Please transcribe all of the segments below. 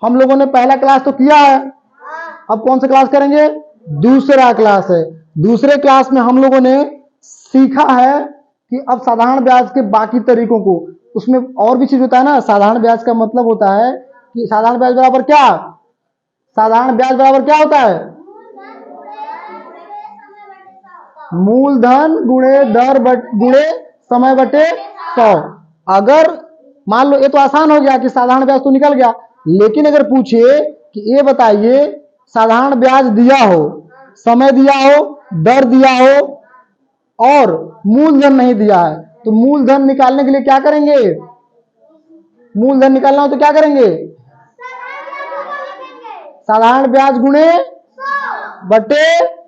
हम लोगों ने पहला क्लास तो किया है, अब कौन सा क्लास करेंगे? दूसरा क्लास है। दूसरे क्लास में हम लोगों ने सीखा है कि अब साधारण ब्याज के बाकी तरीकों को, उसमें और भी चीज होता है ना। साधारण ब्याज का मतलब होता है कि साधारण ब्याज बराबर क्या, साधारण ब्याज बराबर क्या होता है? मूलधन गुणे दर गुणे समय बटे 100। अगर मान लो, ये तो आसान हो गया कि साधारण ब्याज तो निकल गया, लेकिन अगर पूछे कि ये बताइए साधारण ब्याज दिया हो, समय दिया हो, दर दिया हो और मूलधन नहीं दिया है, तो मूलधन निकालने के लिए क्या करेंगे? मूलधन निकालना हो तो क्या करेंगे? साधारण ब्याज गुणे बटे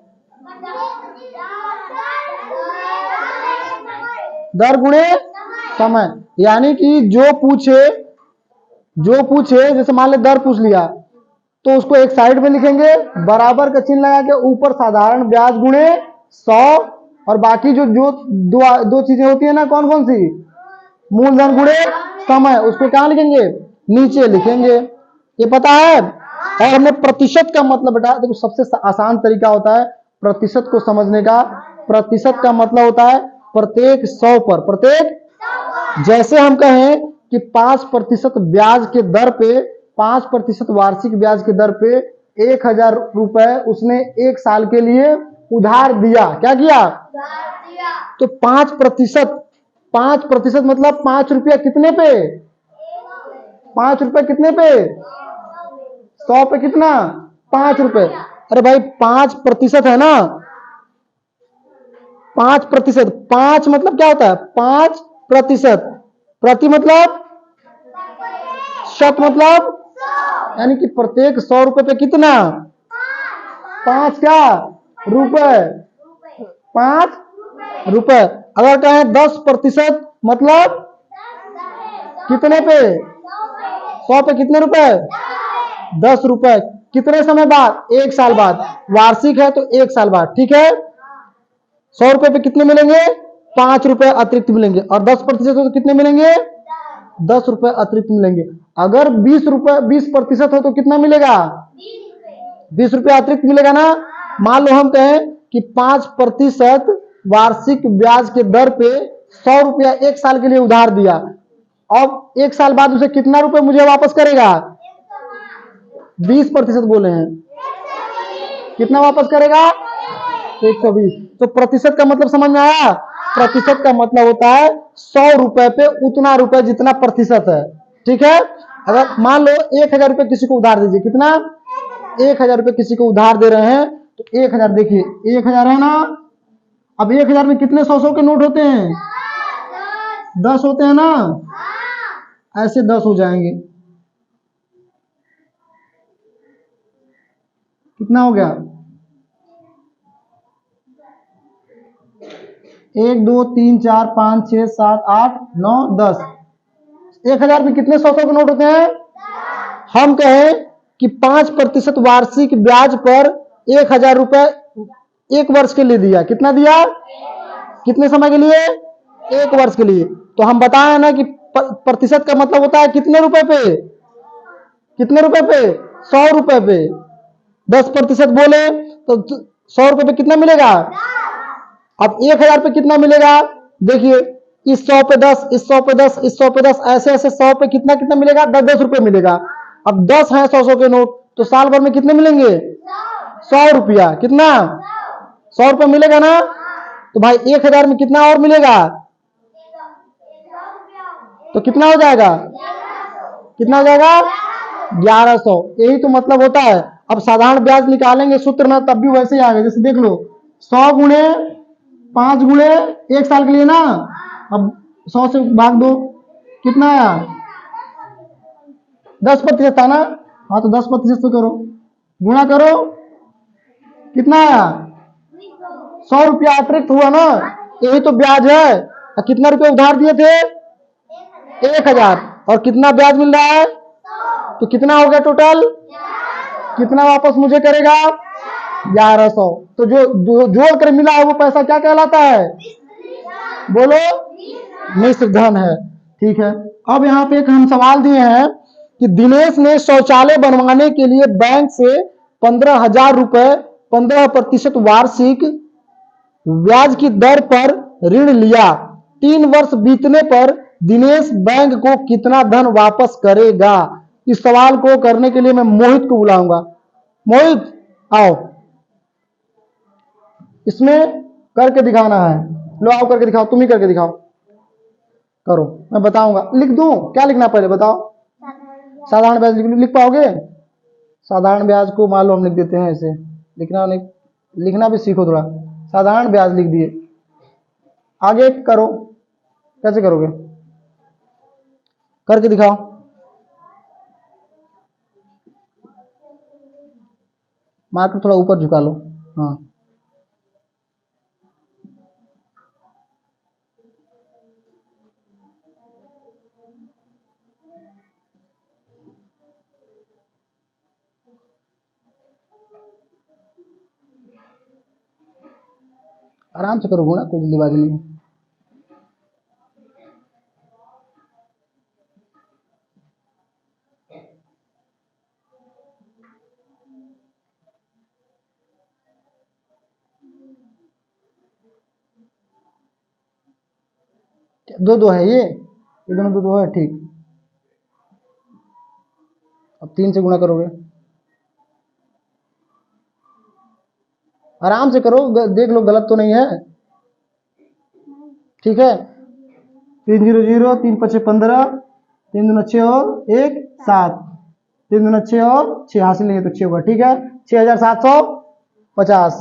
दर गुणे समय। यानी कि जो पूछे जैसे मान ले दर पूछ लिया तो उसको एक साइड में लिखेंगे, बराबर का चिन्ह लगा के ऊपर साधारण ब्याज गुणे 100 और बाकी जो जो दो चीजें होती है ना, कौन कौन सी? मूलधन गुणे समय, उसको कहां लिखेंगे? नीचे लिखेंगे। ये पता है? और हमने प्रतिशत का मतलब बताया। देखो सबसे आसान तरीका होता है प्रतिशत को समझने का। प्रतिशत का मतलब होता है प्रत्येक 100 पर, प्रत्येक, जैसे हम कहें कि 5% ब्याज के दर पे, 5% वार्षिक ब्याज के दर पे 1000 रुपए उसने एक साल के लिए उधार दिया। क्या किया? तो 5% मतलब 5 रुपया कितने पे? 5 रुपए कितने पे? 100 पे कितना? 5 रुपए। अरे भाई 5% है ना, 5%। 5 मतलब क्या होता है? 5%। प्रति मतलब शत मतलब, यानी कि प्रत्येक 100 रुपए पे कितना? 5 क्या रुपए? 5 रुपए। अगर कहें 10% मतलब कितने पे? 100 पे कितने रुपए? 10 रुपए। कितने समय बाद? एक साल बाद। वार्षिक है तो एक साल बाद। ठीक है, 100 रुपए पे कितने मिलेंगे? 5 रुपए अतिरिक्त मिलेंगे। और 10% हो तो कितने मिलेंगे? 10 रुपए अतिरिक्त मिलेंगे। अगर 20% हो तो कितना मिलेगा? 20 रुपए अतिरिक्त मिलेगा ना। मान लो हम कहें कि 5% वार्षिक ब्याज के दर पे 100 रुपया एक साल के लिए उधार दिया। अब एक साल बाद उसे कितना रुपए मुझे वापस करेगा? 20% बोले हैं, कितना वापस करेगा? 120। तो प्रतिशत का मतलब समझ में आया? प्रतिशत का मतलब होता है 100 रुपए पे उतना रुपए जितना प्रतिशत है। ठीक है, अगर मान लो 1000 रुपए किसी को उधार दीजिए, कितना? 1000 रुपए किसी को उधार दे रहे हैं, तो 1000 देखिए 1000 है ना। अब 1000 में कितने 100 के नोट होते हैं? 10 होते हैं ना, ऐसे 10 हो जाएंगे। कितना हो गया? 1 2 3 4 5 6 7 8 9 10। 1000 में कितने 100 के नोट होते हैं? हम कहें कि 5% वार्षिक ब्याज पर 1000 रुपए एक वर्ष के लिए दिया। कितना दिया? कितने समय के लिए? एक वर्ष के लिए। तो हम बताए ना कि प्रतिशत का मतलब होता है कितने रुपए पे? कितने रुपए पे? 100 रुपए पे। 10% बोले तो 100 रुपए पे कितना मिलेगा? अब 1000 पे कितना मिलेगा? देखिए, इस 100 पे 10, इस 100 पे 10, इस 100 पे 10, ऐसे ऐसे 100 पे कितना कितना मिलेगा? 10 रुपए मिलेगा। अब 10 है 100 के नोट, तो साल भर में कितने मिलेंगे? 100 रुपया। कितना? 100 रुपया मिलेगा ना। तो भाई 1000 में कितना और मिलेगा? तो कितना हो जाएगा? कितना हो जाएगा? 1100। यही तो मतलब होता है। अब साधारण ब्याज निकालेंगे सूत्र ना, तब भी वैसे ही आएगा। जैसे देख लो, 100 गुणे 5 गुणे एक साल के लिए ना। अब 100 से भाग दो, कितना आया? 10% था ना। हाँ तो 10% तो करो, गुणा करो, कितना आया? 100 रुपया अतिरिक्त हुआ ना। यही तो ब्याज है। और कितना रुपया उधार दिए थे? 1000। और कितना ब्याज मिल रहा है? तो कितना हो गया टोटल? कितना वापस मुझे करेगा? 1100। तो जो जोड़ कर मिला है वो पैसा क्या कहलाता है? बोलो, मिश्र धन है। ठीक है, अब यहाँ पे एक हम सवाल दिए हैं कि दिनेश ने शौचालय बनवाने के लिए बैंक से 15,000 रुपए 15% वार्षिक ब्याज की दर पर ऋण लिया। 3 वर्ष बीतने पर दिनेश बैंक को कितना धन वापस करेगा? इस सवाल को करने के लिए मैं मोहित को बुलाऊंगा। मोहित आओ, इसमें करके दिखाना है। लो आओ करके दिखाओ, तुम ही करके दिखाओ। करो, मैं बताऊंगा। लिख दूं? क्या लिखना पहले बताओ? साधारण ब्याज लिख पाओगे? साधारण ब्याज को मान लो हम लिख देते हैं ऐसे। लिखना नहीं, लिखना भी सीखो थोड़ा। साधारण ब्याज लिख दिए। आगे करो, कैसे करोगे? करके दिखाओ। मार्कर थोड़ा ऊपर झुका लो। हाँ, आराम से करो ना, कोई जल्दीबाजी नहीं है। दो दो है ये दोनों दो दो है, ठीक। अब 3 से गुणा करोगे। आराम से करो, देख लो गलत तो नहीं है। ठीक है, 3 0 0 3 5 15 3 दूना 6 और 1 7 3 दूना 6 और 6 हासिल नहीं है तो 6 होगा। ठीक है, 6,750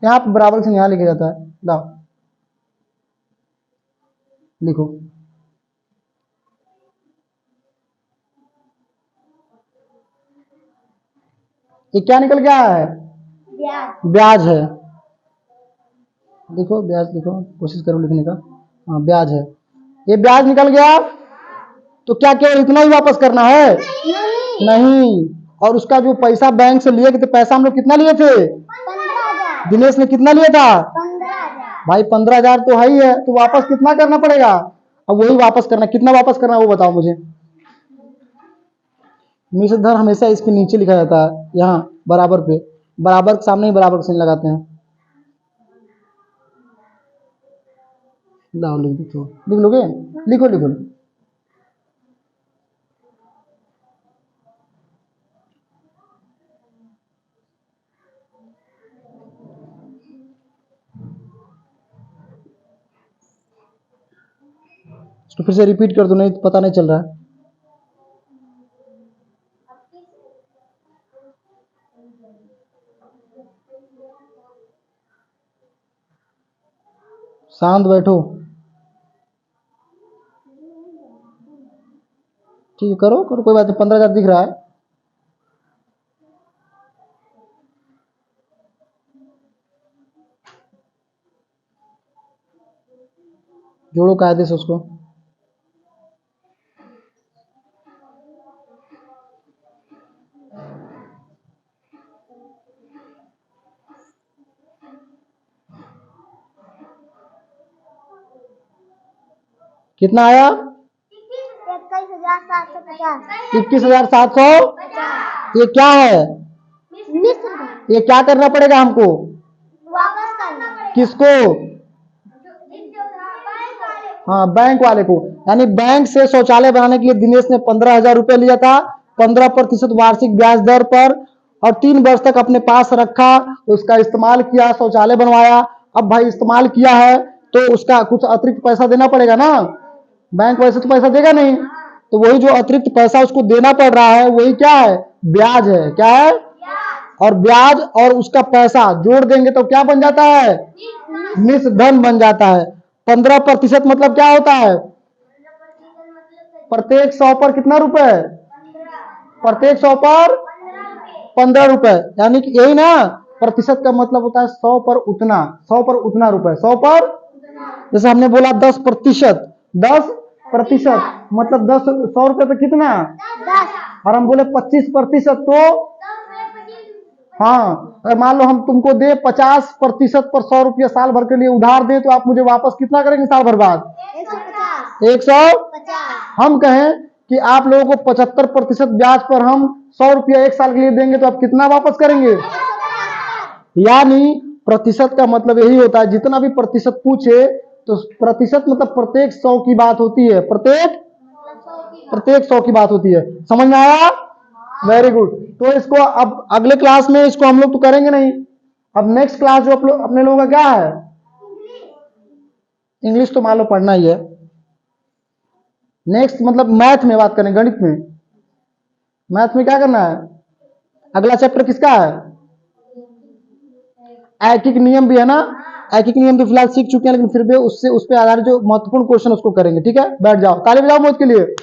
यहाँ पे बराबर से यहाँ लिखा जाता है। लाओ लिखो। ये क्या निकल गया है? ब्याज है। लिखो ब्याज, लिखो, कोशिश करो लिखने का। हाँ ब्याज है, ये ब्याज निकल गया। तो क्या केवल इतना ही वापस करना है? नहीं। और उसका जो पैसा बैंक से लिए थे, पैसा हम लोग कितना लिए थे? 15,000। दिनेश ने कितना लिया था? 15,000। भाई 15,000 तो है ही है, तो वापस कितना करना पड़ेगा? अब वही वापस करना, कितना वापस करना वो बताओ मुझे। मिश्र धन हमेशा इसके नीचे लिखा जाता है, यहाँ बराबर पे, बराबर के सामने ही बराबर का चिन्ह लगाते हैं। लाओ लिख दो, लिख लोगे? लिखो लिखो। तो फिर से रिपीट कर दो, नहीं तो पता नहीं चल रहा है। शांत बैठो। ठीक है, करो करो, कोई बात नहीं। 15,000 दिख रहा है। जोड़ो कायदे से उसको। कितना आया? 21,750। 21,700। ये क्या है? ये क्या करना पड़ेगा हमको? वापस करना पड़ेगा। किसको? हाँ बैंक वाले को। यानी बैंक से शौचालय बनाने के लिए दिनेश ने 15,000 रुपए लिया था 15% वार्षिक ब्याज दर पर, और 3 वर्ष तक अपने पास रखा, उसका इस्तेमाल किया, शौचालय बनवाया। अब भाई इस्तेमाल किया है तो उसका कुछ अतिरिक्त पैसा देना पड़ेगा ना। बैंक वैसे तो पैसा देगा नहीं, तो वही जो अतिरिक्त पैसा उसको देना पड़ रहा है वही क्या है? ब्याज है। क्या है? और ब्याज और उसका पैसा जोड़ देंगे तो क्या बन जाता है? मिश्र धन बन जाता है। 15% मतलब क्या होता है? प्रत्येक 100 पर कितना रुपए? प्रत्येक 100 पर 15 रुपए। यानी कि यही ना, प्रतिशत का मतलब होता है 100 पर उतना, 100 पर उतना रुपए, 100 पर, जैसे हमने बोला 10%, 10% मतलब 10 100 रुपए पे कितना? 10। और हम बोले 25% तो हाँ, अगर मान लो हम तुमको दे 50% पर 100 रुपया साल भर के लिए उधार दे, तो आप मुझे वापस कितना करेंगे साल भर बाद? 150। 150। हम कहें कि आप लोगों को 75% ब्याज पर हम 100 रुपया 1 साल के लिए देंगे, तो आप कितना वापस करेंगे? यानी प्रतिशत का मतलब यही होता है, जितना भी प्रतिशत पूछे तो प्रतिशत मतलब प्रत्येक 100 की बात होती है, प्रत्येक 100 की बात होती है। समझ में आया? Very good. तो इसको अब अगले क्लास में इसको हम लोग तो करेंगे नहीं। अब नेक्स्ट क्लास जो अपने लोगों का क्या है? इंग्लिश तो मान लो पढ़ना ही है। नेक्स्ट मतलब मैथ में बात करें, गणित में। मैथ में क्या करना है? अगला चैप्टर किसका है? ऐकिक नियम भी है ना। ऐकिक नियम तो फिलहाल सीख चुके हैं, लेकिन फिर भी उससे उस पर आधारित जो महत्वपूर्ण क्वेश्चन उसको करेंगे। ठीक है, बैठ जाओ, ताली बजाओ मौत के लिए।